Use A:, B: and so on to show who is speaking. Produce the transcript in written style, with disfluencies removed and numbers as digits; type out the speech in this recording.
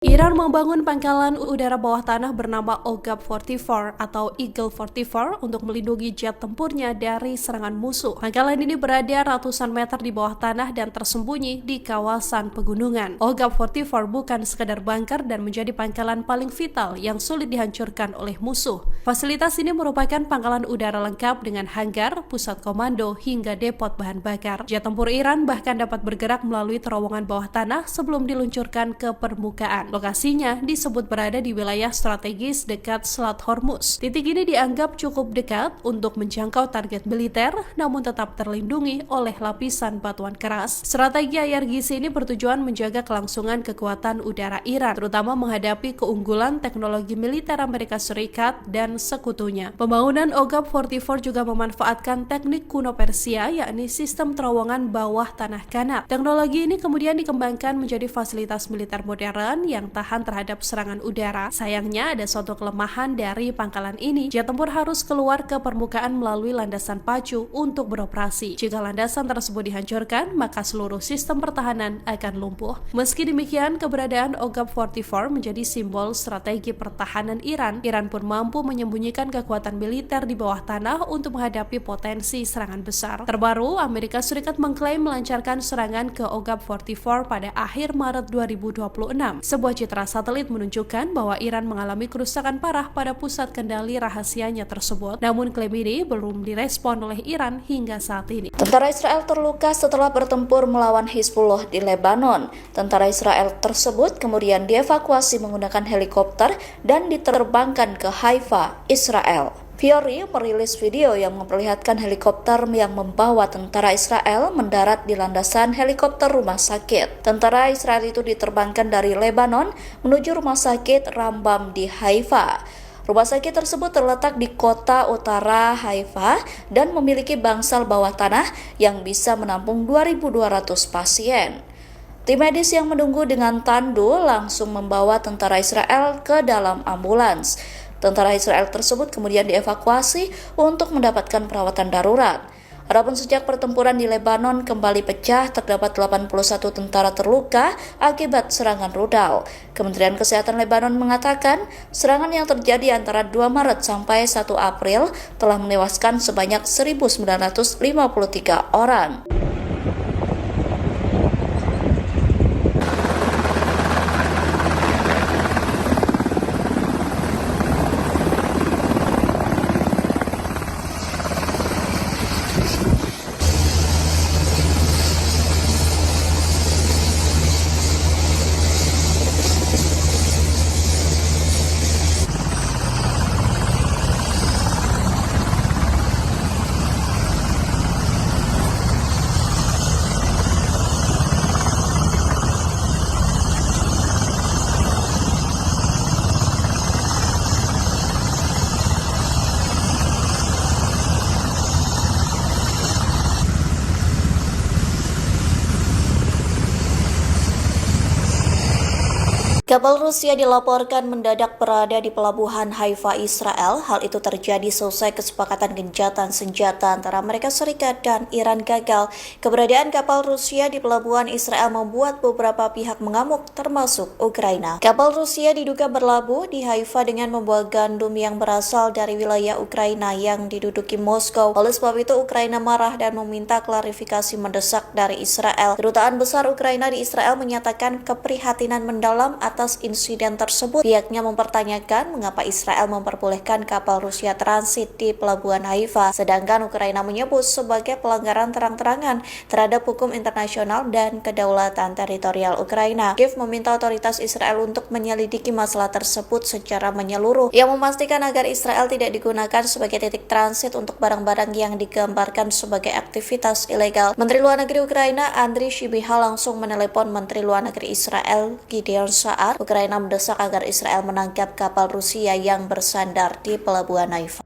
A: Iran membangun pangkalan udara bawah tanah bernama Ogab 44 atau Eagle 44 untuk melindungi jet tempurnya dari serangan musuh. Pangkalan ini berada ratusan meter di bawah tanah dan tersembunyi di kawasan pegunungan. Ogab 44 bukan sekadar bunker dan menjadi pangkalan paling vital yang sulit dihancurkan oleh musuh. Fasilitas ini merupakan pangkalan udara lengkap dengan hanggar, pusat komando, hingga depot bahan bakar. Jet tempur Iran bahkan dapat bergerak melalui terowongan bawah tanah sebelum diluncurkan ke permukaan. Lokasinya disebut berada di wilayah strategis dekat Selat Hormuz. Titik ini dianggap cukup dekat untuk menjangkau target militer, namun tetap terlindungi oleh lapisan batuan keras. Strategi IRGC ini bertujuan menjaga kelangsungan kekuatan udara Iran, terutama menghadapi keunggulan teknologi militer Amerika Serikat dan sekutunya. Pembangunan Ogab 44 juga memanfaatkan teknik kuno Persia, yakni sistem terowongan bawah tanah kanat. Teknologi ini kemudian dikembangkan menjadi fasilitas militer modern yang tahan terhadap serangan udara. Sayangnya ada suatu kelemahan dari pangkalan ini. Jet tempur harus keluar ke permukaan melalui landasan pacu untuk beroperasi. Jika landasan tersebut dihancurkan, maka seluruh sistem pertahanan akan lumpuh. Meski demikian, keberadaan Ogab 44 menjadi simbol strategi pertahanan Iran. Iran pun mampu menyembunyikan kekuatan militer di bawah tanah untuk menghadapi potensi serangan besar. Terbaru, Amerika Serikat mengklaim melancarkan serangan ke Ogab 44 pada akhir Maret 2026. Sebuah citra satelit menunjukkan bahwa Iran mengalami kerusakan parah pada pusat kendali rahasianya tersebut. Namun klaim ini belum direspon oleh Iran hingga saat ini.
B: Tentara Israel terluka setelah bertempur melawan Hizbullah di Lebanon. Tentara Israel tersebut kemudian dievakuasi menggunakan helikopter dan diterbangkan ke Haifa, Israel. Fiori merilis video yang memperlihatkan helikopter yang membawa tentara Israel mendarat di landasan helikopter rumah sakit. Tentara Israel itu diterbangkan dari Lebanon menuju rumah sakit Rambam di Haifa. Rumah sakit tersebut terletak di kota utara Haifa dan memiliki bangsal bawah tanah yang bisa menampung 2.200 pasien. Tim medis yang menunggu dengan tandu langsung membawa tentara Israel ke dalam ambulans. Tentara Israel tersebut kemudian dievakuasi untuk mendapatkan perawatan darurat. Adapun sejak pertempuran di Lebanon kembali pecah, terdapat 81 tentara terluka akibat serangan rudal. Kementerian Kesehatan Lebanon mengatakan, serangan yang terjadi antara 2 Maret sampai 1 April telah menewaskan sebanyak 1.953 orang. Kapal Rusia dilaporkan mendadak berada di pelabuhan Haifa, Israel. Hal itu terjadi selesai kesepakatan gencatan senjata antara Amerika Serikat dan Iran gagal. Keberadaan kapal Rusia di pelabuhan Israel membuat beberapa pihak mengamuk, termasuk Ukraina. Kapal Rusia diduga berlabuh di Haifa dengan membawa gandum yang berasal dari wilayah Ukraina yang diduduki Moskow. Oleh sebab itu, Ukraina marah dan meminta klarifikasi mendesak dari Israel. Kedutaan Besar Ukraina di Israel menyatakan keprihatinan mendalam atas insiden tersebut. Pihaknya mempertanyakan mengapa Israel memperbolehkan kapal Rusia transit di pelabuhan Haifa, sedangkan Ukraina menyebut sebagai pelanggaran terang-terangan terhadap hukum internasional dan kedaulatan teritorial Ukraina. Kiev meminta otoritas Israel untuk menyelidiki masalah tersebut secara menyeluruh, yang memastikan agar Israel tidak digunakan sebagai titik transit untuk barang-barang yang digambarkan sebagai aktivitas ilegal. Menteri Luar Negeri Ukraina Andriy Sybiha langsung menelepon Menteri Luar Negeri Israel Gideon Saar. Ukraina mendesak agar Israel menangkap kapal Rusia yang bersandar di pelabuhan Haifa.